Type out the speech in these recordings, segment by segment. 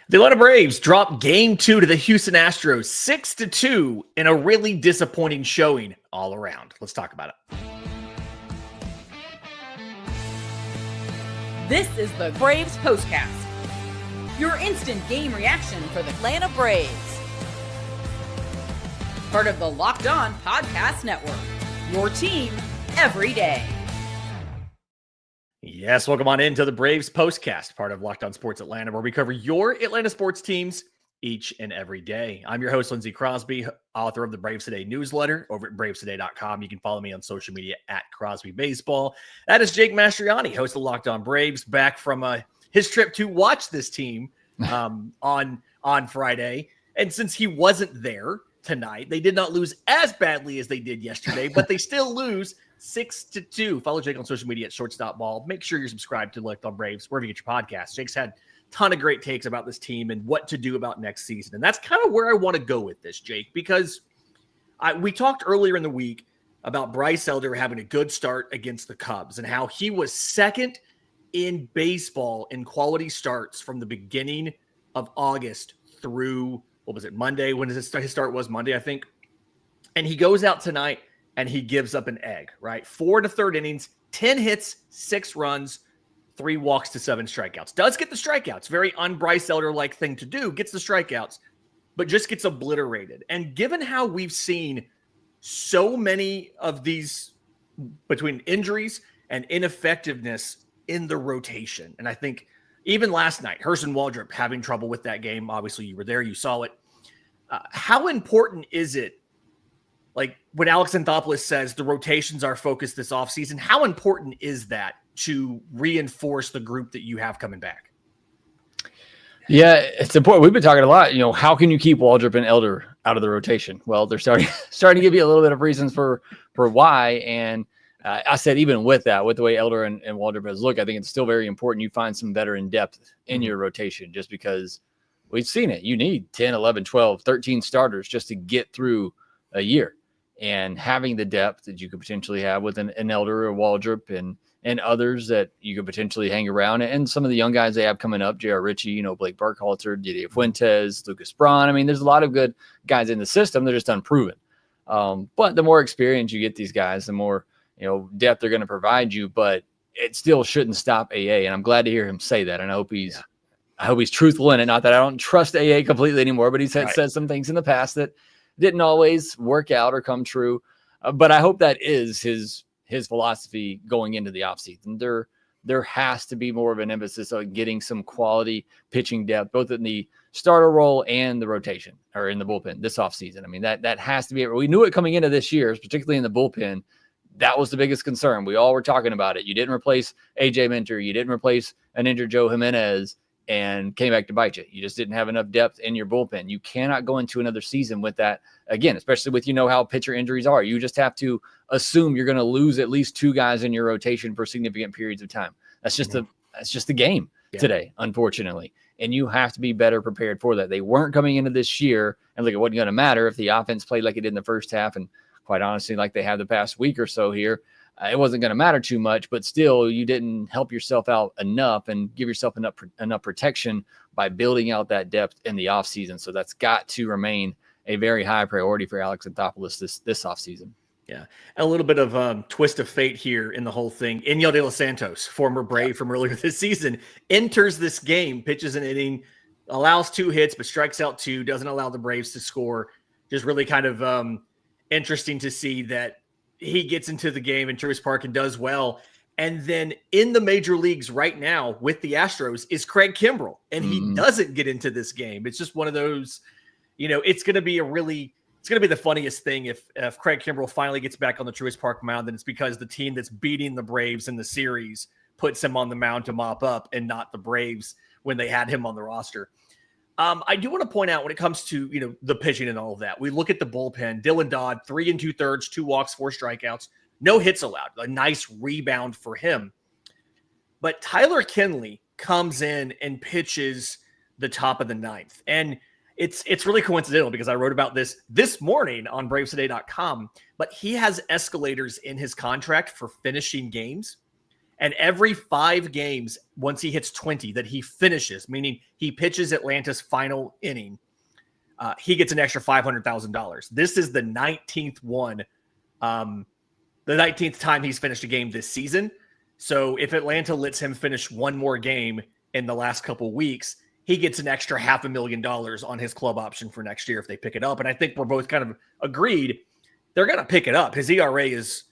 The Atlanta Braves dropped Game 2 to the Houston Astros 6-2 in a really disappointing showing all around. Let's talk about it. This is the Braves Postcast, your instant game reaction for the Atlanta Braves. Part of the Locked On Podcast Network, your team every day. Yes, welcome on into the Braves Postcast, part of Locked On Sports Atlanta, where we cover your Atlanta sports teams each and every day. I'm your host, Lindsay Crosby, author of the Braves Today newsletter over at bravestoday.com. You can follow me on social media at Crosby Baseball. That is Jake Mastriani, host of Locked On Braves, back from his trip to watch this team on Friday. And since he wasn't there tonight, they did not lose as badly as they did yesterday, but they still lose 6-2. Follow Jake on social media at shortstopball. Make sure you're subscribed to Locked On Braves wherever you get your podcasts. Jake's had a ton of great takes about this team and what to do about next season. And that's kind of where I want to go with this, Jake, because we talked earlier in the week about Bryce Elder having a good start against the Cubs and how he was second in baseball in quality starts from the beginning of August through, Monday? When his start was Monday, I think. And he goes out tonight and he gives up an egg, right? 4 1/3 innings, 10 hits, 6 runs, 3 walks to 7 strikeouts. Does get the strikeouts. Very un-Bryce Elder-like thing to do. Gets the strikeouts, but just gets obliterated. And given how we've seen so many of these between injuries and ineffectiveness in the rotation, and I think even last night, Hurston Waldrop having trouble with that game. Obviously, you were there. You saw it. How important is it? Like when Alex Anthopoulos says the rotations are focused this offseason, how important is that to reinforce the group that you have coming back? Yeah, it's important. We've been talking a lot. How can you keep Waldrop and Elder out of the rotation? Well, they're starting to give you a little bit of reasons for why. And I said, even with that, with the way Elder and Waldrop has looked, I think it's still very important you find some veteran depth in your rotation, just because we've seen it. You need 10, 11, 12, 13 starters just to get through a year. And having the depth that you could potentially have with an Elder or Waldrop and others that you could potentially hang around, and some of the young guys they have coming up, J.R. Ritchie, Blake Burkhalter, Didier Fuentes, Lucas Braun. I mean, there's a lot of good guys in the system. They're just unproven. But the more experience you get these guys, the more depth they're going to provide you. But it still shouldn't stop AA. And I'm glad to hear him say that. And I hope he's truthful in it. Not that I don't trust AA completely anymore, but he's said some things in the past that didn't always work out or come true. But I hope that is his philosophy going into the offseason. There has to be more of an emphasis on getting some quality pitching depth, both in the starter role and the rotation or in the bullpen this offseason. I mean, that has to be it. We knew it coming into this year, particularly in the bullpen. That was the biggest concern. We all were talking about it. You didn't replace AJ Minter. You didn't replace an injured Joe Jimenez and came back to bite you. You just didn't have enough depth in your bullpen. You cannot go into another season with that again, especially with how pitcher injuries are. You just have to assume you're going to lose at least 2 guys in your rotation for significant periods of time. That's just the game today, unfortunately. And you have to be better prepared for that. They weren't coming into this year, and it wasn't going to matter if the offense played like it did in the first half, and quite honestly, like they have the past week or so here. It wasn't going to matter too much, but still, you didn't help yourself out enough and give yourself enough protection by building out that depth in the offseason. So that's got to remain a very high priority for Alex Anthopoulos this offseason. Yeah. And a little bit of twist of fate here in the whole thing. Inyel De Los Santos, former Brave from earlier this season, enters this game, pitches an inning, allows 2 hits, but strikes out 2, doesn't allow the Braves to score. Just really kind of interesting to see that he gets into the game in Truist Park and does well. And then in the major leagues right now with the Astros is Craig Kimbrell, and he doesn't get into this game. It's just one of those, it's going to be the funniest thing if Craig Kimbrell finally gets back on the Truist Park mound, then it's because the team that's beating the Braves in the series puts him on the mound to mop up and not the Braves when they had him on the roster. I do want to point out when it comes to, the pitching and all of that, we look at the bullpen. Dylan Dodd, 3 2/3, 2 walks, 4 strikeouts, no hits allowed. A nice rebound for him. But Tyler Kinley comes in and pitches the top of the 9th. And it's really coincidental because I wrote about this morning on bravestoday.com, but he has escalators in his contract for finishing games. And every 5 games, once he hits 20, that he finishes, meaning he pitches Atlanta's final inning, he gets an extra $500,000. This is the 19th one, the 19th time he's finished a game this season. So if Atlanta lets him finish one more game in the last couple weeks, he gets an extra $500,000 on his club option for next year if they pick it up. And I think we're both kind of agreed they're going to pick it up. His ERA is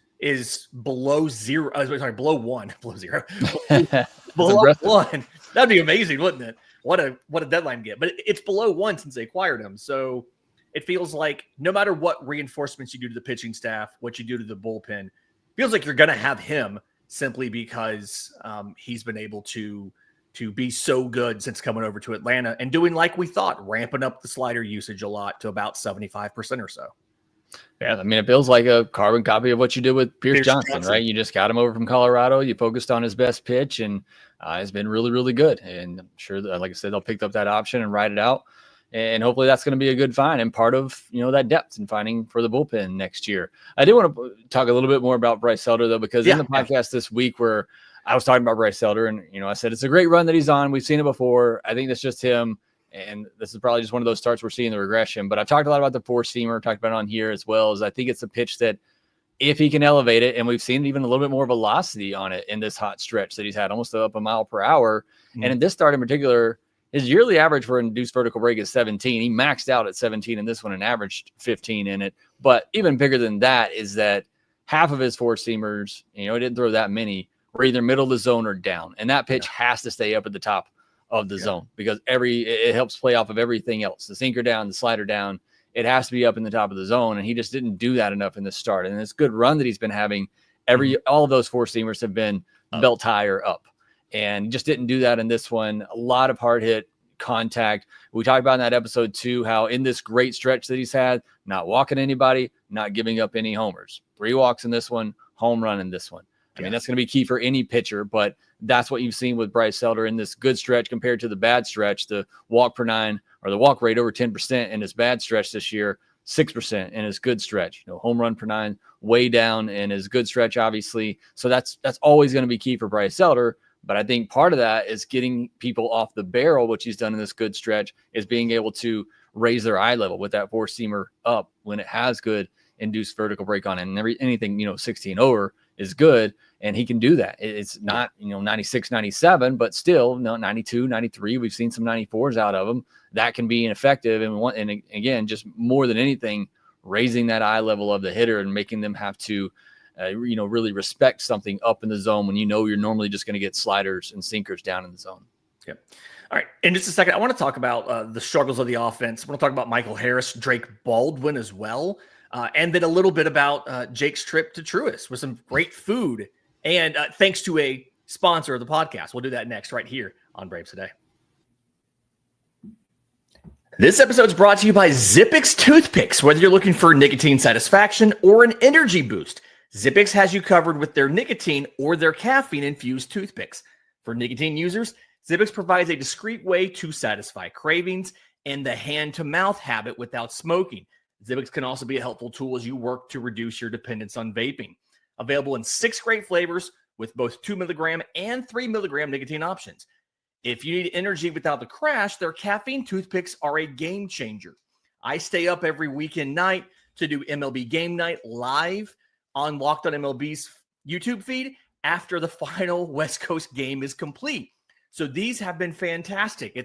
below zero. Below one. Below zero. Below one. That'd be amazing, wouldn't it? What a deadline get. But it's below 1 since they acquired him. So it feels like no matter what reinforcements you do to the pitching staff, what you do to the bullpen, feels like you're going to have him simply because he's been able to be so good since coming over to Atlanta and doing like we thought, ramping up the slider usage a lot to about 75% or so. Yeah, I mean, it feels like a carbon copy of what you did with Pierce Johnson, right? You just got him over from Colorado. You focused on his best pitch, and it's been really, really good. And I'm sure that, like I said, they'll pick up that option and ride it out. And hopefully that's going to be a good find and part of, that depth and finding for the bullpen next year. I did want to talk a little bit more about Bryce Elder, though, because in the podcast this week where I was talking about Bryce Elder and, I said it's a great run that he's on. We've seen it before. I think that's just him. And this is probably just one of those starts we're seeing the regression. But I've talked a lot about the four-seamer, talked about it on here as well, as I think it's a pitch that if he can elevate it, and we've seen even a little bit more velocity on it in this hot stretch that he's had, almost up a mile per hour. Mm-hmm. And in this start in particular, his yearly average for induced vertical break is 17. He maxed out at 17 in this one and averaged 15 in it. But even bigger than that is that half of his four-seamers, he didn't throw that many, were either middle of the zone or down. And that pitch has to stay up at the top of the zone because it helps play off of everything else. The sinker down, the slider down, it has to be up in the top of the zone. And he just didn't do that enough in the start. And this good run that he's been having, all of those four-seamers have been belt higher up. And he just didn't do that in this one. A lot of hard hit contact. We talked about in that episode too, how in this great stretch that he's had, not walking anybody, not giving up any homers. 3 walks in this one, home run in this one. I mean, that's going to be key for any pitcher, but that's what you've seen with Bryce Elder in this good stretch compared to the bad stretch. The walk per 9 or the walk rate over 10% in his bad stretch this year, 6% in his good stretch. Home run per 9 way down in his good stretch, obviously. So that's always going to be key for Bryce Elder. But I think part of that is getting people off the barrel, which he's done in this good stretch, is being able to raise their eye level with that four-seamer up when it has good induced vertical break on it. And anything, 16 over is good. And he can do that. It's not, 96, 97, but still 92, 93. We've seen some 94s out of him. That can be ineffective. And again, just more than anything, raising that eye level of the hitter and making them have to, really respect something up in the zone when you're normally just going to get sliders and sinkers down in the zone. Yeah. All right. In just a second, I want to talk about the struggles of the offense. I want to talk about Michael Harris, Drake Baldwin as well. And then a little bit about Jake's trip to Truist with some great food. And thanks to a sponsor of the podcast. We'll do that next right here on Braves Today. This episode is brought to you by Zippix Toothpicks. Whether you're looking for nicotine satisfaction or an energy boost, Zippix has you covered with their nicotine or their caffeine-infused toothpicks. For nicotine users, Zippix provides a discreet way to satisfy cravings and the hand-to-mouth habit without smoking. Zippix can also be a helpful tool as you work to reduce your dependence on vaping. Available in 6 great flavors with both 2 milligram and 3 milligram nicotine options. If you need energy without the crash, their caffeine toothpicks are a game changer. I stay up every weekend night to do MLB Game Night live on Locked on MLB's YouTube feed after the final West Coast game is complete. So these have been fantastic.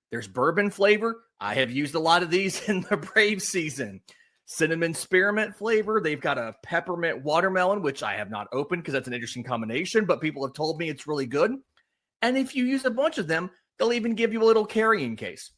There's bourbon flavor. I have used a lot of these in the Braves season. Cinnamon spearmint flavor. They've got a peppermint watermelon, which I have not opened because that's an interesting combination, but people have told me it's really good. And if you use a bunch of them, they'll even give you a little carrying case.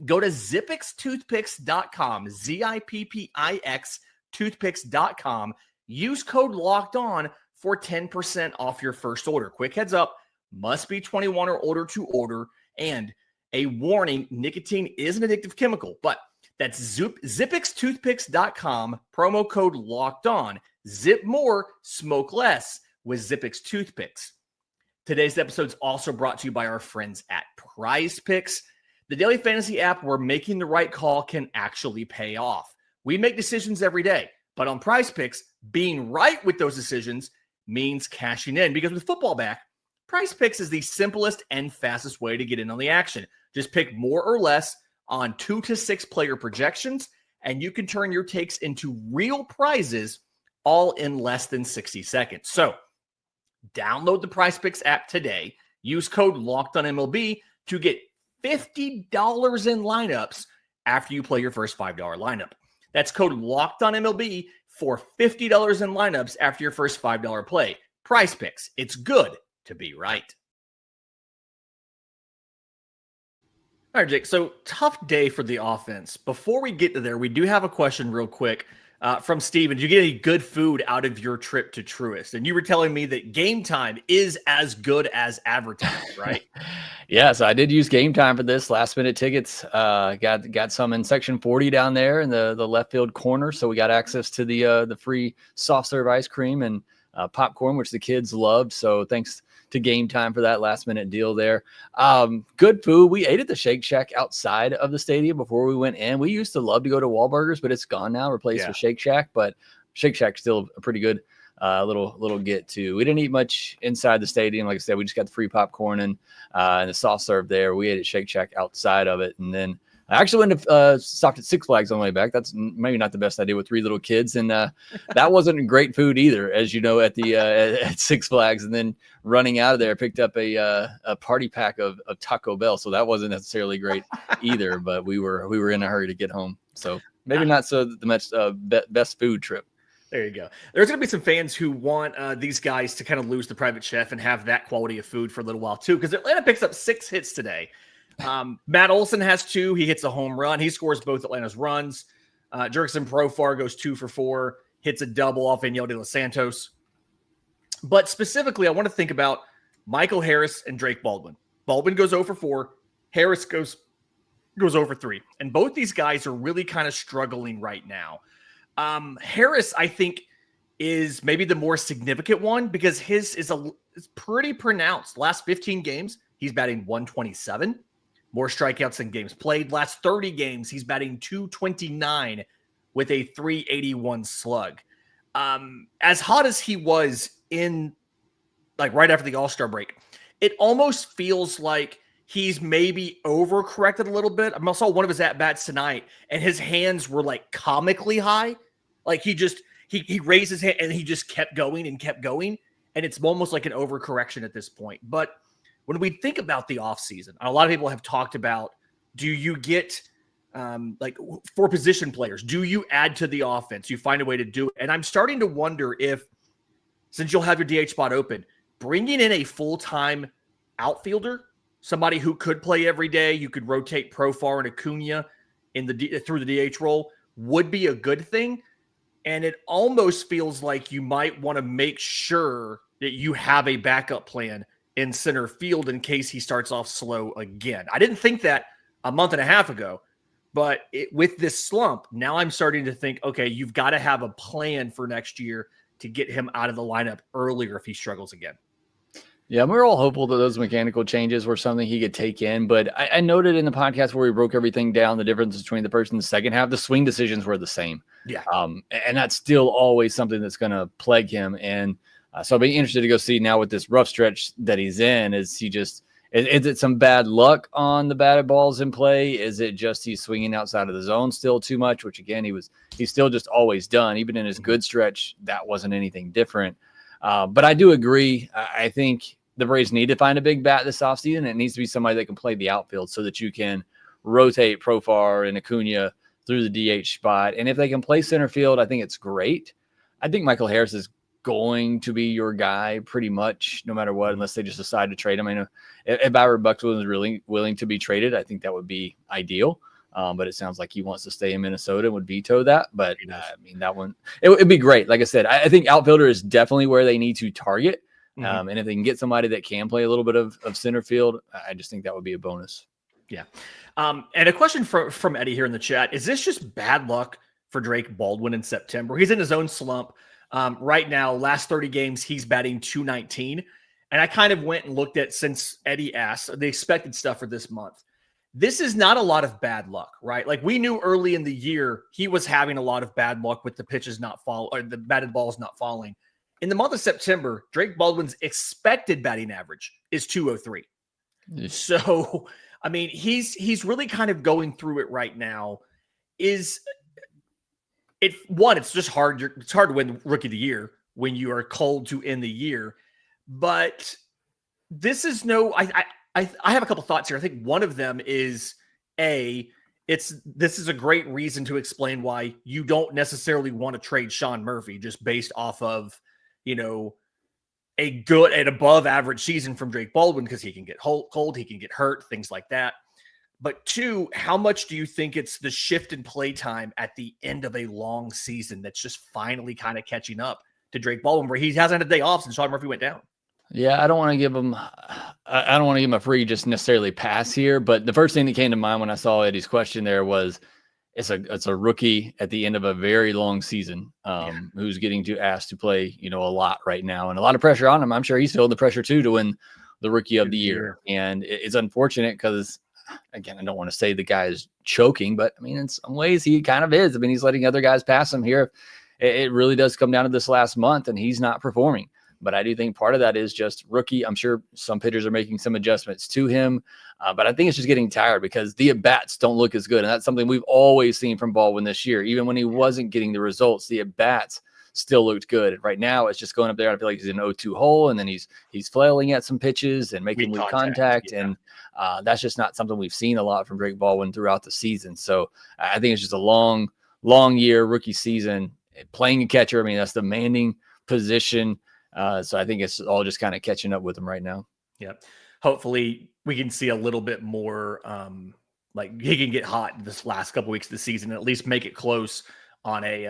Go to zippixtoothpicks.com, ZIPPIX toothpicks.com. Use code LOCKED ON for 10% off your first order. Quick heads up, must be 21 or older to order. And a warning, nicotine is an addictive chemical, but that's zippixtoothpicks.com, promo code LOCKED ON. Zip more, smoke less with Zippix Toothpicks. Today's episode is also brought to you by our friends at Prize Picks, the daily fantasy app where making the right call can actually pay off. We make decisions every day, but on Prize Picks, being right with those decisions means cashing in, because with football back, Price Picks is the simplest and fastest way to get in on the action. Just pick more or less on 2 to 6 player projections, and you can turn your takes into real prizes all in less than 60 seconds. So download the Price Picks app today. Use code LOCKEDONMLB to get $50 in lineups after you play your first $5 lineup. That's code LOCKEDONMLB for $50 in lineups after your first $5 play. Price Picks. It's good to be right. All right, Jake. So tough day for the offense. Before we get to there, we do have a question real quick from Steven. Did you get any good food out of your trip to Truist? And you were telling me that Game Time is as good as advertised, right? Yeah, so I did use Game Time for this. Last minute tickets. Got some in section 40 down there in the left field corner. So we got access to the free soft serve ice cream and popcorn, which the kids loved. So thanks to Game Time for that last minute deal there. Good food. We ate at the Shake Shack outside of the stadium before we went in. We used to love to go to Wahlburgers, but it's gone now, replaced with Shake Shack. But Shake Shack's still a pretty good little get to. We didn't eat much inside the stadium. Like I said, we just got the free popcorn and the soft serve there. We ate at Shake Shack outside of it. And then I actually went to stopped at Six Flags on the way back. That's maybe not the best idea with 3 little kids, and that wasn't great food either, as you know, at the at Six Flags. And then running out of there, picked up a party pack of Taco Bell, so that wasn't necessarily great either. But we were in a hurry to get home, so maybe not so the much best food trip. There you go. There's going to be some fans who want these guys to kind of lose the private chef and have that quality of food for a little while too, because Atlanta picks up 6 hits today. Matt Olson has 2. He hits a home run. He scores both Atlanta's runs. Jurickson Profar goes 2 for 4, hits a double off Aniel De Los Santos. But specifically, I want to think about Michael Harris and Drake Baldwin. Baldwin goes 0 for 4. Harris goes 0 for 3. And both these guys are really kind of struggling right now. Harris, I think, is maybe the more significant one because his is pretty pronounced. Last 15 games, he's batting 127. More strikeouts than games played. Last 30 games, he's batting 229 with a 381 slug. As hot as he was in, like, right after the All-Star break, it almost feels like he's maybe overcorrected a little bit. I saw one of his at-bats tonight, and his hands were, like, comically high. Like, he raised his hand, and he just kept going, and it's almost like an overcorrection at this point. But when we think about the offseason, a lot of people have talked about, do you get, like, for position players, do you add to the offense? You find a way to do it. And I'm starting to wonder if, since you'll have your DH spot open, bringing in a full-time outfielder, somebody who could play every day, you could rotate Profar and Acuna through the DH role, would be a good thing. And it almost feels like you might want to make sure that you have a backup plan in center field in case he starts off slow again. I didn't think that a month and a half ago, but with this slump, now I'm starting to think, okay, you've got to have a plan for next year to get him out of the lineup earlier if he struggles again. Yeah, we're all hopeful that those mechanical changes were something he could take in. But I noted in the podcast where we broke everything down, the difference between the first and the second half, the swing decisions were the same. Yeah. And that's still always something that's going to plague him. And so I'll be interested to go see now with this rough stretch that he's in. Is it some bad luck on the batted balls in play? Is it just he's swinging outside of the zone still too much, which again, he's still just always done. Even in his good stretch, that wasn't anything different. But I do agree. I think the Braves need to find a big bat this offseason. And it needs to be somebody that can play the outfield so that you can rotate Profar and Acuna through the DH spot. And if they can play center field, I think it's great. I think Michael Harris is going to be your guy pretty much no matter what, unless they just decide to trade him. I know if Albert Buxton was really willing to be traded, I think that would be ideal. But it sounds like he wants to stay in Minnesota and would veto that. But I mean, that one, it'd be great. Like I said, I think outfielder is definitely where they need to target. And if they can get somebody that can play a little bit of center field, I just think that would be a bonus. Yeah. And a question from Eddie here in the chat. Is this just bad luck for Drake Baldwin in September? He's in his own slump. Right now, last 30 games, he's batting 219. And I kind of went and looked at, since Eddie asked, the expected stuff for this month. This is not a lot of bad luck, right? Like, we knew early in the year he was having a lot of bad luck with the pitches not fall or the batted balls not falling. In the month of September, Drake Baldwin's expected batting average is 203. So, I mean, he's really kind of going through it right now. It's just hard. It's hard to win Rookie of the Year when you are cold to end the year. But this is I have a couple thoughts here. I think one of them is this is a great reason to explain why you don't necessarily want to trade Sean Murphy just based off of, a good and above average season from Drake Baldwin, because he can get cold, he can get hurt, things like that. But two, how much do you think it's the shift in play time at the end of a long season that's just finally kind of catching up to Drake Baldwin, where he hasn't had a day off since Sean Murphy went down? Yeah, I don't want to give him a free just necessarily pass here, but the first thing that came to mind when I saw Eddie's question there was it's a rookie at the end of a very long season who's getting asked to play, a lot right now, and a lot of pressure on him. I'm sure he's feeling the pressure too to win the Rookie of the Year. And it's unfortunate because, again, I don't want to say the guy is choking, but I mean, in some ways he kind of is. I mean, he's letting other guys pass him here. It really does come down to this last month, and he's not performing. But I do think part of that is just rookie. I'm sure some pitchers are making some adjustments to him, but I think it's just getting tired because the at-bats don't look as good. And that's something we've always seen from Baldwin this year. Even when he wasn't getting the results, the at-bats still looked good. And right now, it's just going up there. I feel like he's in an 0-2 hole, and then he's flailing at some pitches and making weak contact. Yeah. And that's just not something we've seen a lot from Drake Baldwin throughout the season. So I think it's just a long year, rookie season. Playing a catcher, I mean, that's demanding position. So I think it's all just kind of catching up with him right now. Yeah. Hopefully we can see a little bit more, like he can get hot this last couple weeks of the season and at least make it close on a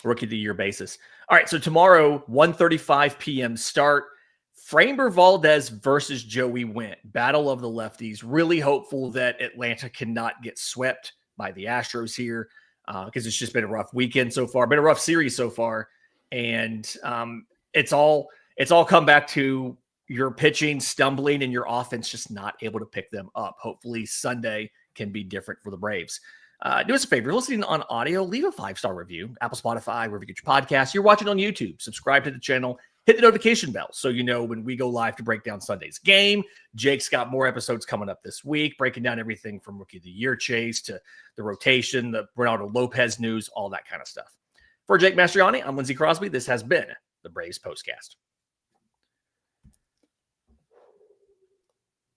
Rookie of the Year basis. All right. So tomorrow, 1:35 p.m. start. Framber Valdez versus Joey Went. Battle of the lefties. Really hopeful that Atlanta cannot get swept by the Astros here because it's just been a rough weekend so far, been a rough series so far. And it's all come back to your pitching stumbling and your offense just not able to pick them up. Hopefully Sunday can be different for the Braves. Do us a favor, you're listening on audio, leave a 5-star review, Apple, Spotify, wherever you get your podcasts. You're watching on YouTube, subscribe to the channel, hit the notification bell so you know when we go live to break down Sunday's game. Jake's got more episodes coming up this week, breaking down everything from Rookie of the Year chase to the rotation, the Ronaldo Lopez news, all that kind of stuff. For Jake Mastriani, I'm Lindsay Crosby. This has been the Braves Postcast.